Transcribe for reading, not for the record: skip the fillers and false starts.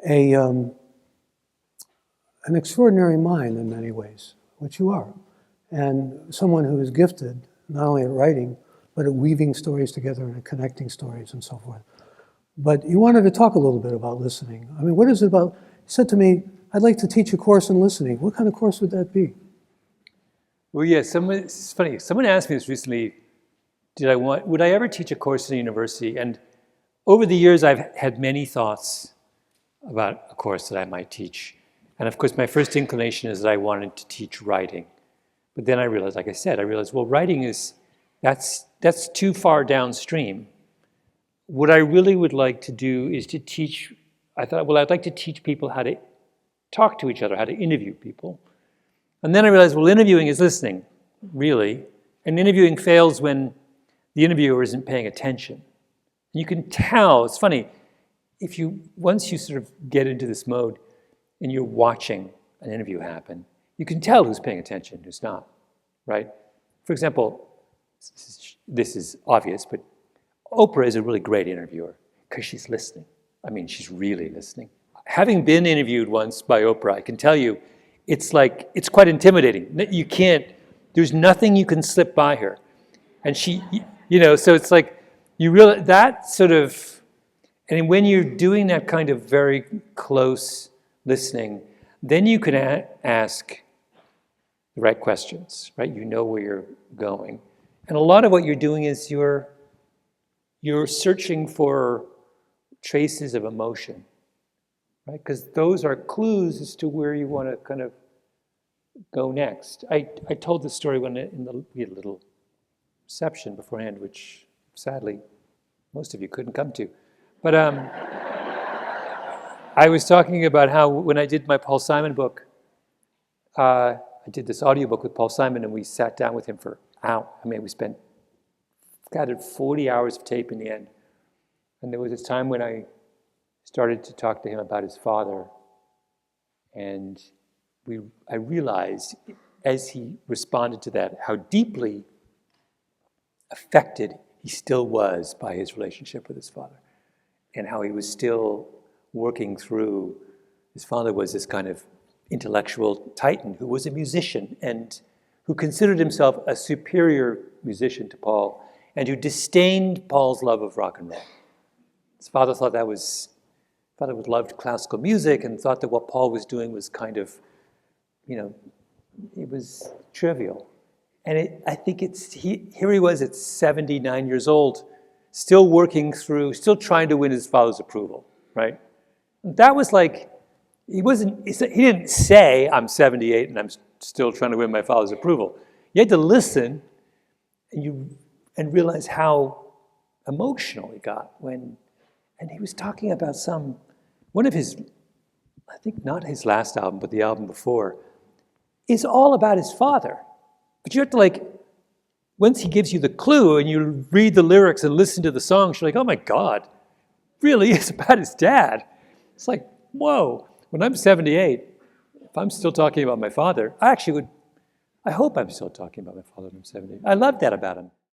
an extraordinary mind in many ways, which you are, and someone who is gifted not only at writing, but at weaving stories together and at connecting stories and so forth. But you wanted to talk a little bit about listening. I mean, what is it about? You said to me, I'd like to teach a course in listening. What kind of course would that be? Well, yeah, it's funny. Someone asked me this recently, would I ever teach a course in a university? And over the years, I've had many thoughts about a course that I might teach. And of course, my first inclination is that I wanted to teach writing. But then I realized, like I said, well, writing that's too far downstream. What I really would like to do is to teach, I thought, well, I'd like to teach people how to talk to each other, how to interview people. And then I realized, well, interviewing is listening, really. And interviewing fails when the interviewer isn't paying attention. And you can tell, it's funny, once you sort of get into this mode and you're watching an interview happen, you can tell who's paying attention, who's not, right? For example, this is obvious, but Oprah is a really great interviewer because she's listening. I mean, she's really listening. Having been interviewed once by Oprah, I can tell you, it's quite intimidating. There's nothing you can slip by her. And she, so it's like, you realize that sort of, and when you're doing that kind of very close listening, then you can ask the right questions, right? You know where you're going. And a lot of what you're doing is you're searching for traces of emotion, right? Because those are clues as to where you want to kind of go next. I told this story when we had a little reception beforehand, which sadly most of you couldn't come to. But I was talking about how when I did my Paul Simon book, I did this audiobook with Paul Simon, and we sat down with him for hours. I mean, we gathered 40 hours of tape in the end. And there was this time when I started to talk to him about his father, and I realized as he responded to that how deeply affected he still was by his relationship with his father, and how he was still working through. His father was this kind of intellectual titan who was a musician and who considered himself a superior musician to Paul, and who disdained Paul's love of rock and roll. His father loved classical music and thought that what Paul was doing was kind of, it was trivial. And I think here he was at 79 years old, still working through, still trying to win his father's approval, right? That was like, he didn't say, I'm 78 and I'm still trying to win my father's approval. You had to listen and realize how emotional he got and he was talking about one of his, I think not his last album, but the album before, is all about his father. But you have to once he gives you the clue and you read the lyrics and listen to the songs, you're like, oh my God, really is about his dad. It's like, whoa, when I'm 78, if I'm still talking about my father, I hope I'm still talking about my father when I'm 78. I love that about him.